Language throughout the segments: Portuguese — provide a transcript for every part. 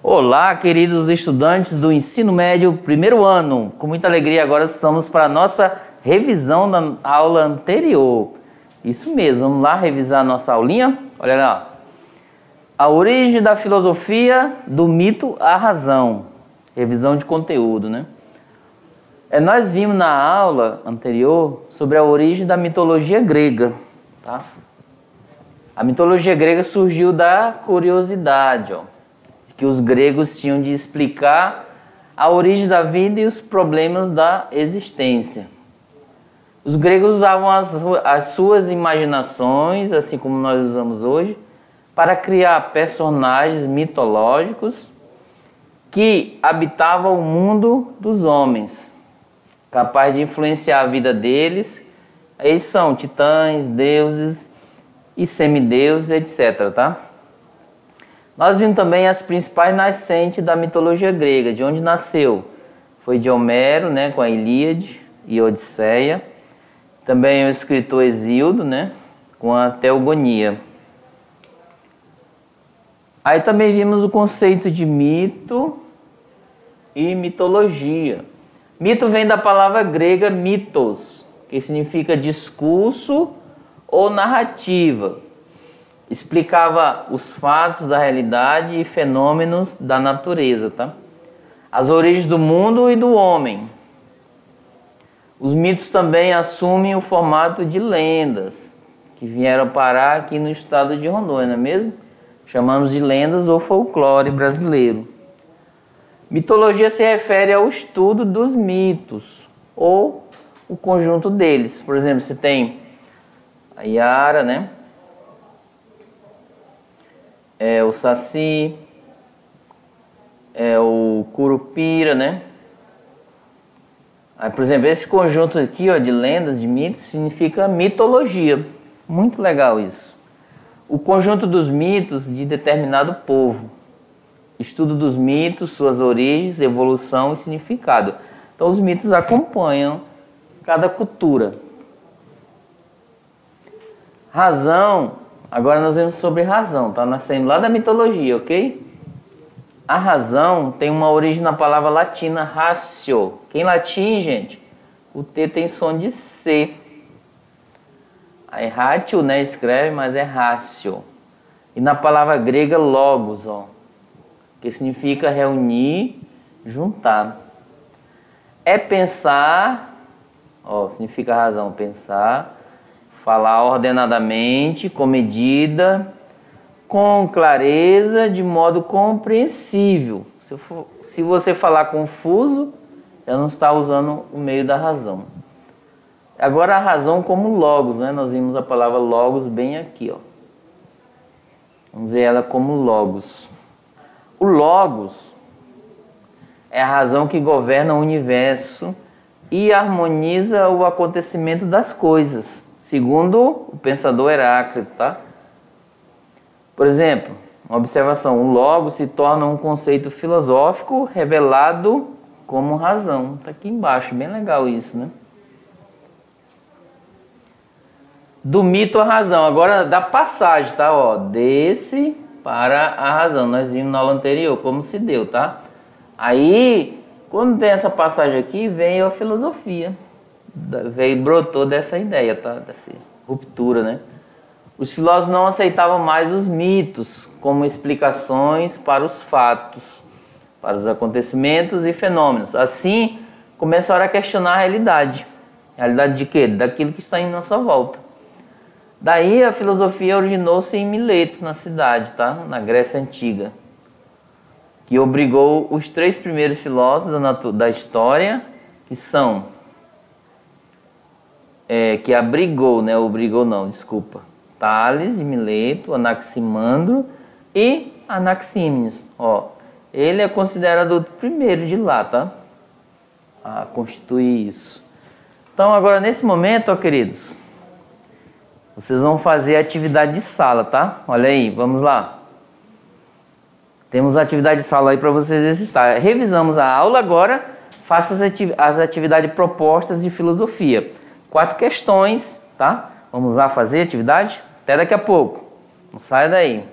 Olá, queridos estudantes do ensino médio, primeiro ano. Com muita alegria, agora estamos para a nossa revisão da aula anterior. Isso mesmo, vamos lá revisar a nossa aulinha? Olha lá. A origem da filosofia, do mito à razão. Revisão de conteúdo, né? Nós vimos na aula anterior sobre a origem da mitologia grega, tá? A mitologia grega surgiu da curiosidade, que os gregos tinham de explicar a origem da vida e os problemas da existência. Os gregos usavam as suas imaginações, assim como nós usamos hoje, para criar personagens mitológicos que habitavam o mundo dos homens, capaz de influenciar a vida deles. Eles são titãs, deuses e semideuses, etc., tá? Nós vimos também as principais nascentes da mitologia grega, de onde nasceu. Foi de Homero, né, com a Ilíade e Odisseia. Também o escritor Hesíodo, né, com a Teogonia. Aí também vimos o conceito de mito e mitologia. Mito vem da palavra grega mitos, que significa discurso ou narrativa. Explicava os fatos da realidade e fenômenos da natureza, tá? As origens do mundo e do homem. Os mitos também assumem o formato de lendas, que vieram parar aqui no estado de Rondônia, não é mesmo? Chamamos de lendas ou folclore brasileiro. Mitologia se refere ao estudo dos mitos, ou o conjunto deles. Por exemplo, você tem a Yara, né? O Saci, o Curupira, né? Aí, por exemplo, esse conjunto aqui, de lendas, de mitos, significa mitologia. Muito legal isso. O conjunto dos mitos de determinado povo. Estudo dos mitos, suas origens, evolução e significado. Então, os mitos acompanham cada cultura. Razão. Agora nós vemos sobre razão, tá? Nós saímos lá da mitologia, ok? A razão tem uma origem na palavra latina ratio. Que em latim, gente, o T tem som de C. Aí ratio, né, escreve, mas é ratio. E na palavra grega logos, que significa reunir, juntar. É pensar, significa razão, pensar. Falar ordenadamente, com medida, com clareza, de modo compreensível. Se você falar confuso, já não está usando o meio da razão. Agora a razão como logos, né? Nós vimos a palavra logos bem aqui, Vamos ver ela como logos. O logos é a razão que governa o universo e harmoniza o acontecimento das coisas, segundo o pensador Heráclito, tá? Por exemplo, uma observação, o logos se torna um conceito filosófico revelado como razão. Está aqui embaixo, bem legal isso, né? Do mito à razão. Agora, da passagem, tá? Desse para a razão. Nós vimos na aula anterior como se deu, tá? Aí, quando tem essa passagem aqui, vem a filosofia. Brotou dessa ideia, tá? Dessa ruptura, né? Os filósofos não aceitavam mais os mitos como explicações para os fatos, para os acontecimentos e fenômenos. Assim, começaram a questionar a realidade. Realidade de quê? Daquilo que está em nossa volta. Daí a filosofia originou-se em Mileto, na cidade, tá? Na Grécia Antiga, que obrigou os 3 primeiros filósofos da história, que são que abrigou, né? Obrigou não, desculpa. Tales de Mileto, Anaximandro e Anaxímenes. Ele é considerado o primeiro de lá, tá? A constituir isso. Então agora nesse momento, queridos, vocês vão fazer a atividade de sala, tá? Olha aí, vamos lá. Temos a atividade de sala aí para vocês exercitar. Revisamos a aula agora. Faça as atividades propostas de filosofia. 4 questões, tá? Vamos lá fazer a atividade? Até daqui a pouco. Não saia daí.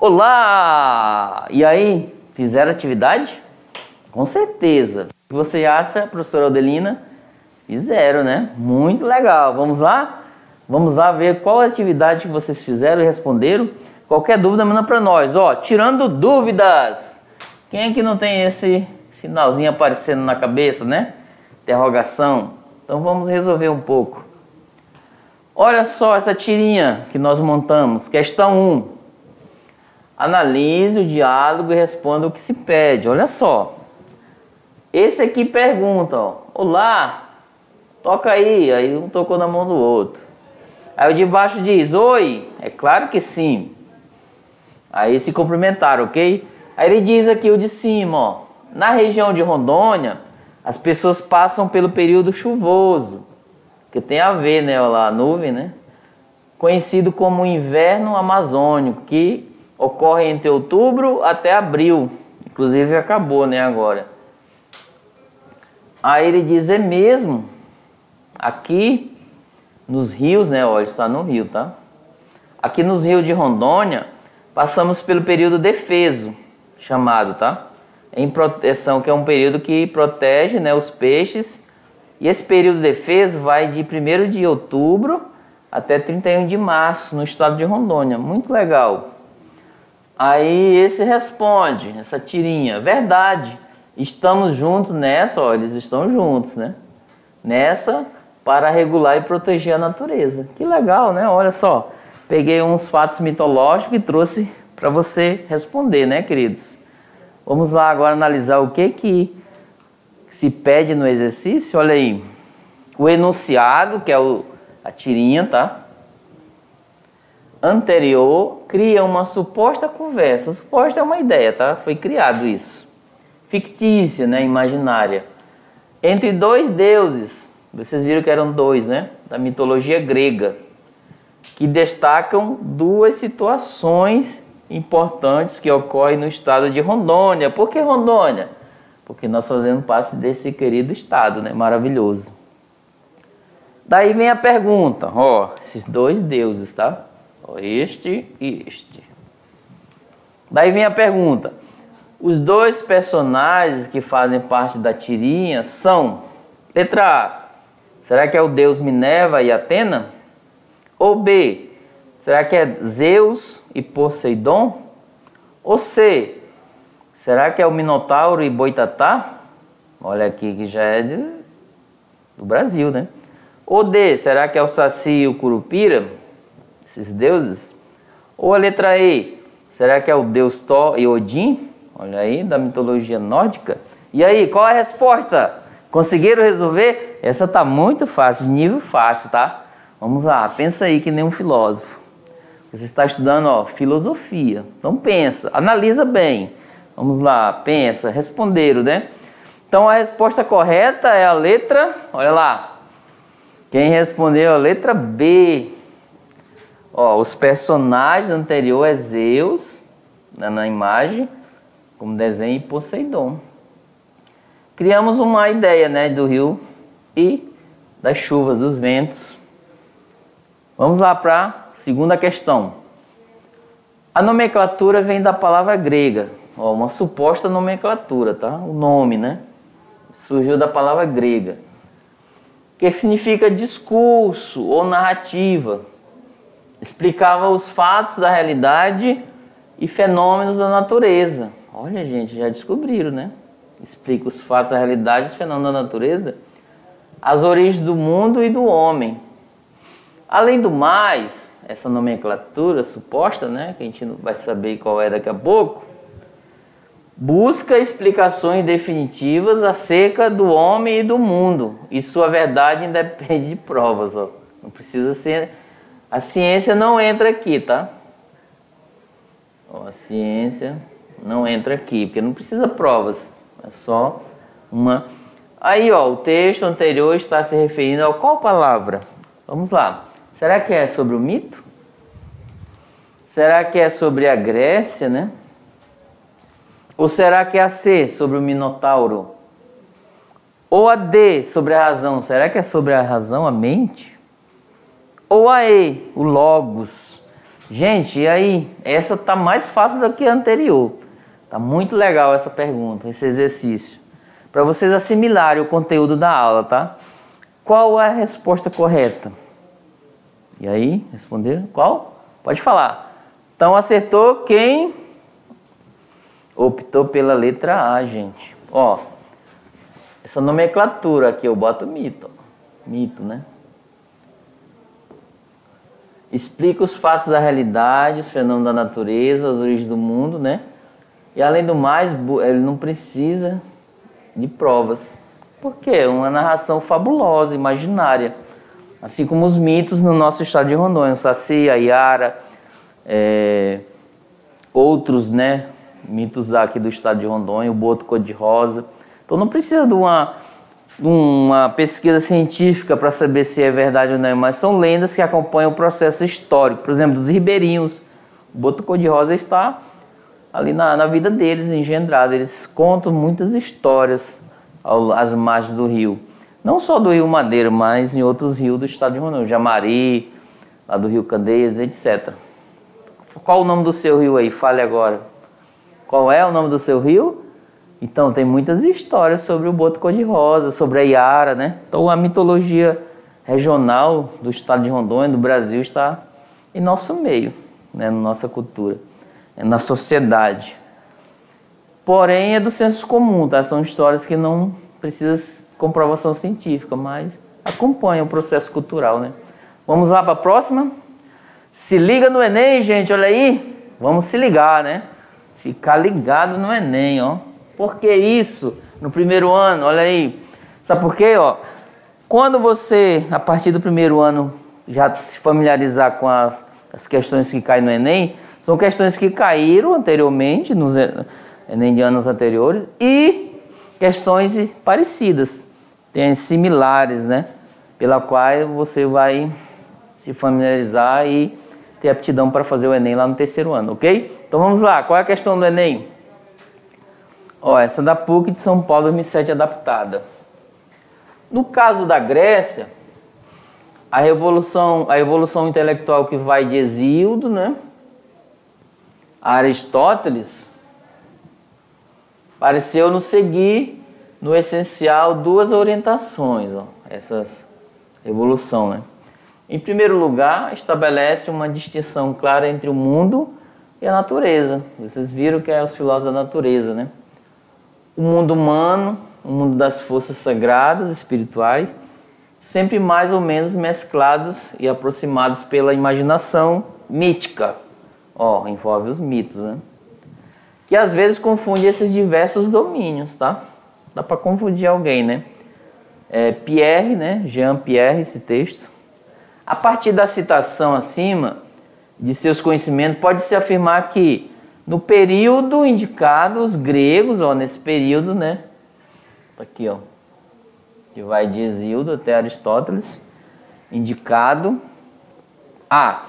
Olá! E aí, fizeram atividade? Com certeza. O que você acha, professora Odelina? Fizeram, né? Muito legal. Vamos lá? Vamos lá ver qual atividade que vocês fizeram e responderam. Qualquer dúvida, manda para nós. Ó, tirando dúvidas. Quem é que não tem esse sinalzinho aparecendo na cabeça, né? Interrogação. Então vamos resolver um pouco. Olha só essa tirinha que nós montamos. Questão 1. Analise o diálogo e responda o que se pede. Olha só. Esse aqui pergunta, ó. Olá, toca aí. Aí um tocou na mão do outro. Aí o de baixo diz, oi. É claro que sim. Aí se cumprimentaram, ok? Aí ele diz aqui o de cima, ó. Na região de Rondônia, as pessoas passam pelo período chuvoso. Que tem a ver, né? Olha lá, a nuvem, né? Conhecido como inverno amazônico, que ocorre entre outubro até abril. Inclusive acabou, né, agora. Aí ele diz, é mesmo. Aqui nos rios, né? Olha, está no rio, tá? Aqui nos rios de Rondônia, passamos pelo período defeso, chamado, tá? Em proteção, que é um período que protege, né, os peixes. E esse período defeso vai de 1º de outubro até 31 de março, no estado de Rondônia. Muito legal. Aí esse responde, essa tirinha, verdade, estamos juntos nessa, ó, eles estão juntos, né? Nessa, para regular e proteger a natureza. Que legal, né? Olha só, peguei uns fatos mitológicos e trouxe para você responder, né, queridos? Vamos lá agora analisar o que se pede no exercício. Olha aí, o enunciado, que é a tirinha, tá? Anterior, cria uma suposta conversa. Suposta é uma ideia, tá? Foi criado isso. Fictícia, né? Imaginária. Entre dois deuses. Vocês viram que eram dois, né? Da mitologia grega. Que destacam duas situações importantes que ocorrem no estado de Rondônia. Por que Rondônia? Porque nós fazemos parte desse querido estado, né? Maravilhoso. Daí vem a pergunta. Ó, esses dois deuses, tá? Este e este. Daí vem a pergunta. Os dois personagens que fazem parte da tirinha são... Letra A. Será que é o deus Minerva e Atena? Ou B. Será que é Zeus e Poseidon? Ou C. Será que é o Minotauro e Boitatá? Olha aqui que já é do Brasil, né? Ou D. Será que é o Saci e o Curupira? Esses deuses? Ou a letra E, será que é o deus Thor e Odin? Olha aí, da mitologia nórdica. E aí, qual é a resposta? Conseguiram resolver? Essa tá muito fácil, de nível fácil, tá? Vamos lá, pensa aí que nem um filósofo. Você está estudando, ó, filosofia. Então pensa, analisa bem. Vamos lá, pensa, responderam, né? Então a resposta correta é a letra, olha lá. Quem respondeu a letra B. Ó, os personagens anterior é Zeus, né, na imagem, como desenho, e Poseidon. Criamos uma ideia, né, do rio e das chuvas, dos ventos. Vamos lá para a segunda questão. A nomenclatura vem da palavra grega, ó, uma suposta nomenclatura, tá? O nome, né? Surgiu da palavra grega, que significa discurso ou narrativa. Explicava os fatos da realidade e fenômenos da natureza. Olha, gente, já descobriram, né? Explica os fatos da realidade e os fenômenos da natureza, as origens do mundo e do homem. Além do mais, essa nomenclatura suposta, né, que a gente não vai saber qual é daqui a pouco, busca explicações definitivas acerca do homem e do mundo. E sua verdade independe de provas, ó. Não precisa ser... A ciência não entra aqui, tá? Ó, a ciência não entra aqui, porque não precisa provas. É só uma... Aí, ó, o texto anterior está se referindo a qual palavra? Vamos lá. Será que é sobre o mito? Será que é sobre a Grécia, né? Ou será que é a C, sobre o Minotauro? Ou a D, sobre a razão? Será que é sobre a razão, a mente? Ou a E, o Logos? Gente, e aí? Essa tá mais fácil do que a anterior. Tá muito legal essa pergunta, esse exercício. Para vocês assimilarem o conteúdo da aula, tá? Qual é a resposta correta? E aí, responderam? Qual? Pode falar. Então acertou quem optou pela letra A, gente. Ó, essa nomenclatura aqui eu boto mito. Mito, né? Explica os fatos da realidade, os fenômenos da natureza, as origens do mundo, né? E além do mais, ele não precisa de provas. Por quê? É uma narração fabulosa, imaginária. Assim como os mitos no nosso estado de Rondônia, o Saci, a Iara, outros, né? Mitos aqui do estado de Rondônia, o boto cor-de-rosa. Então não precisa de uma pesquisa científica para saber se é verdade ou não, mas são lendas que acompanham o processo histórico. Por exemplo, dos ribeirinhos. O boto cor-de-rosa está ali na vida deles, engendrado. Eles contam muitas histórias às margens do rio. Não só do Rio Madeira, mas em outros rios do estado de Rondônia. Jamari, lá do Rio Candeias, etc. Qual o nome do seu rio aí? Fale agora. Qual é o nome do seu rio? Então, tem muitas histórias sobre o boto cor-de-rosa, sobre a Iara, né? Então, a mitologia regional do estado de Rondônia, do Brasil, está em nosso meio, né? Na nossa cultura, na sociedade. Porém, é do senso comum, tá? São histórias que não precisam comprovação científica, mas acompanham o processo cultural, né? Vamos lá para a próxima? Se liga no Enem, gente, olha aí. Vamos se ligar, né? Ficar ligado no Enem, ó. Por que isso? No primeiro ano, olha aí. Sabe por quê, ó? Quando você, a partir do primeiro ano, já se familiarizar com as questões que caem no Enem, são questões que caíram anteriormente, nos Enem de anos anteriores, e questões parecidas, tem similares, né? Pela qual você vai se familiarizar e ter aptidão para fazer o Enem lá no terceiro ano, ok? Então vamos lá, qual é a questão do Enem? Ó, essa da PUC de São Paulo 2007 adaptada. No caso da Grécia, a evolução intelectual que vai de Hesíodo, né, a Aristóteles, pareceu nos seguir no essencial duas orientações, ó, essa evolução, né? Em primeiro lugar, estabelece uma distinção clara entre o mundo e a natureza. Vocês viram que é os filósofos da natureza, né? O mundo humano, o mundo das forças sagradas, espirituais, sempre mais ou menos mesclados e aproximados pela imaginação mítica. Ó, envolve os mitos, né? Que às vezes confunde esses diversos domínios, tá? Dá para confundir alguém, né? Pierre, né? Jean Pierre, esse texto. A partir da citação acima de seus conhecimentos, pode-se afirmar que no período indicado, os gregos, ó, nesse período, né? Aqui, ó, que vai de Hesíodo até Aristóteles, indicado, A.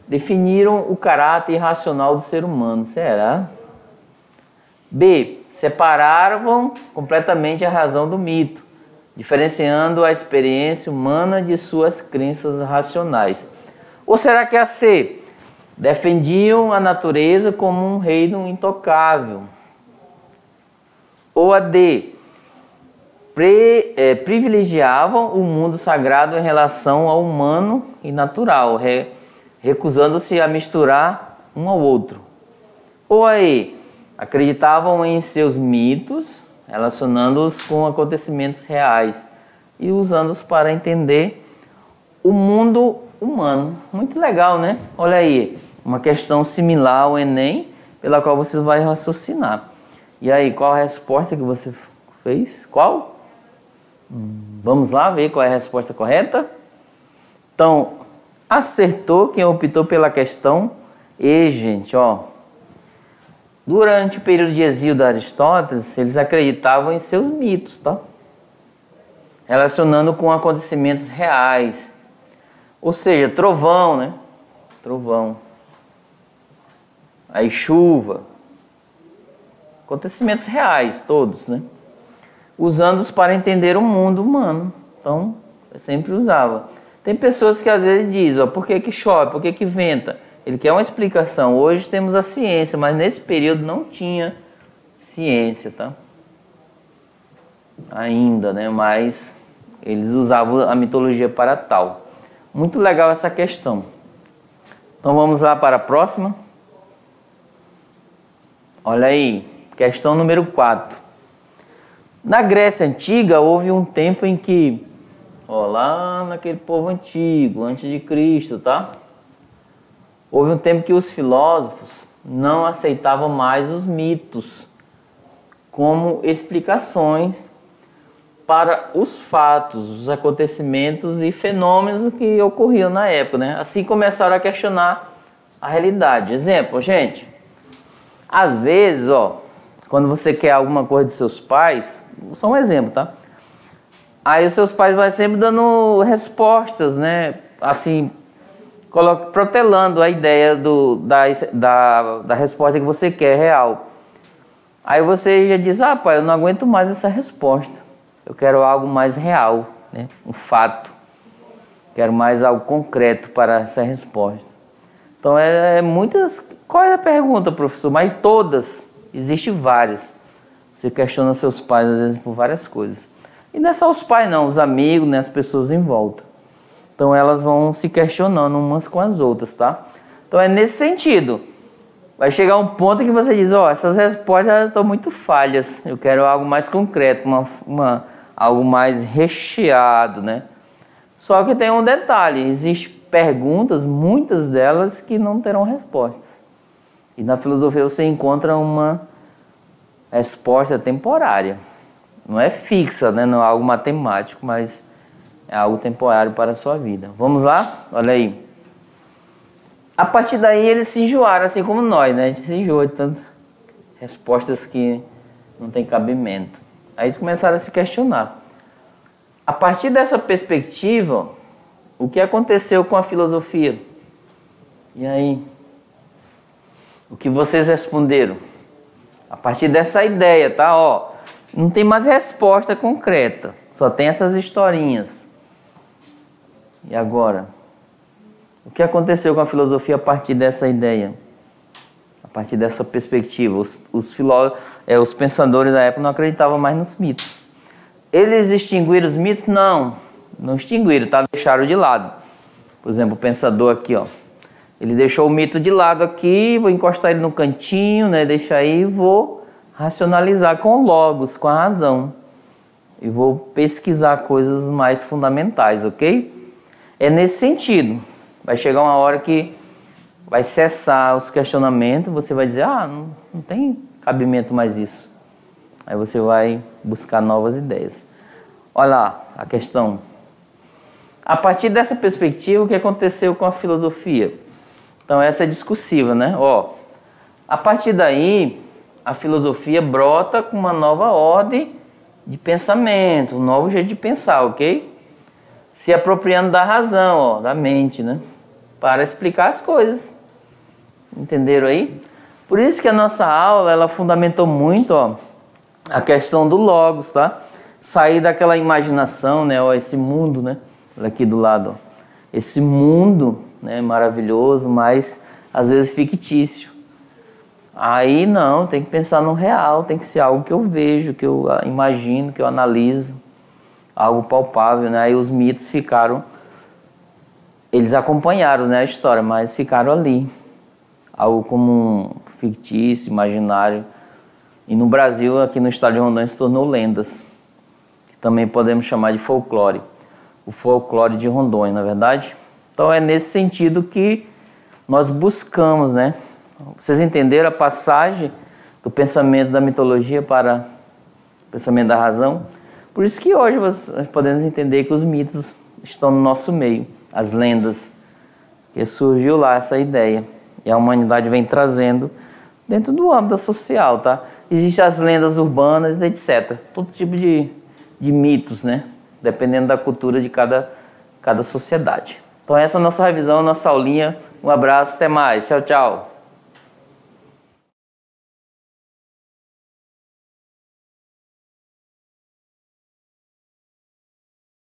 Definiram o caráter irracional do ser humano. Será? B. Separavam completamente a razão do mito, diferenciando a experiência humana de suas crenças racionais. Ou será que a C? Defendiam a natureza como um reino intocável. Ou a D? Privilegiavam o mundo sagrado em relação ao humano e natural, recusando-se a misturar um ao outro. Ou a E? Acreditavam em seus mitos, relacionando-os com acontecimentos reais e usando-os para entender o mundo humano. Muito legal, né? Olha aí, uma questão similar ao Enem, pela qual você vai raciocinar. E aí, qual a resposta que você fez? Qual? Vamos lá ver qual é a resposta correta? Então, acertou quem optou pela questão E, gente, ó. Durante o período de Hesíodo de Aristóteles, eles acreditavam em seus mitos, tá? Relacionando com acontecimentos reais. Ou seja, trovão, né? Trovão. Aí chuva. Acontecimentos reais, todos, né? Usando-os para entender o mundo humano. Então, eu sempre usava. Tem pessoas que às vezes dizem, ó, por que que chove, por que que venta? Ele quer uma explicação. Hoje temos a ciência, mas nesse período não tinha ciência, tá? Ainda, né? Mas eles usavam a mitologia para tal. Muito legal essa questão. Então vamos lá para a próxima. Olha aí, questão número 4. Na Grécia Antiga houve um tempo em que, ó, lá naquele povo antigo, antes de Cristo, tá? Houve um tempo que os filósofos não aceitavam mais os mitos como explicações para os fatos, os acontecimentos e fenômenos que ocorriam na época, né? Assim começaram a questionar a realidade. Exemplo, gente, às vezes, ó, quando você quer alguma coisa de seus pais, só um exemplo, tá? Aí os seus pais vão sempre dando respostas, né? Assim, protelando a ideia da resposta que você quer, real. Aí você já diz, ah, pai, eu não aguento mais essa resposta. Eu quero algo mais real, né? Um fato. Quero mais algo concreto para essa resposta. Então, muitas... Qual é a pergunta, professor? Mas todas. Existem várias. Você questiona seus pais, às vezes, por várias coisas. E não é só os pais, não. Os amigos, né? As pessoas em volta. Então, elas vão se questionando umas com as outras, tá? Então, é nesse sentido. Vai chegar um ponto que você diz, ó, essas respostas estão muito falhas. Eu quero algo mais concreto, algo mais recheado, né? Só que tem um detalhe, existem perguntas, muitas delas, que não terão respostas. E na filosofia você encontra uma resposta temporária. Não é fixa, né? Não é algo matemático, mas é algo temporário para a sua vida. Vamos lá? Olha aí. A partir daí eles se enjoaram, assim como nós, né? A gente se enjoa de tantas respostas que não tem cabimento. Aí eles começaram a se questionar. A partir dessa perspectiva, o que aconteceu com a filosofia? E aí? O que vocês responderam? A partir dessa ideia, tá? Ó, não tem mais resposta concreta, só tem essas historinhas. E agora? O que aconteceu com a filosofia a partir dessa ideia? A partir dessa perspectiva? Os pensadores da época não acreditavam mais nos mitos. Eles extinguiram os mitos? Não extinguiram, tá? Deixaram de lado. Por exemplo, o pensador aqui, ó. Ele deixou o mito de lado aqui, vou encostar ele no cantinho, né? Deixa aí e vou racionalizar com logos, com a razão. E vou pesquisar coisas mais fundamentais, ok? É nesse sentido. Vai chegar uma hora que vai cessar os questionamentos, você vai dizer, ah, não tem cabimento mais isso. Aí você vai buscar novas ideias. Olha lá a questão. A partir dessa perspectiva, o que aconteceu com a filosofia? Então essa é discursiva, né? Ó, a partir daí, a filosofia brota com uma nova ordem de pensamento, um novo jeito de pensar, ok? Se apropriando da razão, ó, da mente, né? Para explicar as coisas. Entenderam aí? Por isso que a nossa aula, ela fundamentou muito, ó, a questão do logos, tá? Sair daquela imaginação, né? Ó, esse mundo, né? Aqui do lado, ó. Esse mundo, né? Maravilhoso, mas às vezes fictício. Aí não, tem que pensar no real, tem que ser algo que eu vejo, que eu imagino, que eu analiso. Algo palpável, né? Aí os mitos ficaram... Eles acompanharam, né, a história, mas ficaram ali. Algo como um fictício, imaginário. E no Brasil, aqui no estado de Rondônia, se tornou lendas. Que também podemos chamar de folclore. O folclore de Rondônia, na é verdade? Então é nesse sentido que nós buscamos, né? Vocês entenderam a passagem do pensamento da mitologia para o pensamento da razão? Por isso que hoje nós podemos entender que os mitos estão no nosso meio. As lendas, que surgiu lá essa ideia. E a humanidade vem trazendo dentro do âmbito social, tá? Existem as lendas urbanas, etc. Todo tipo de mitos, né? Dependendo da cultura de cada sociedade. Então essa é a nossa revisão, nossa aulinha. Um abraço, até mais. Tchau, tchau.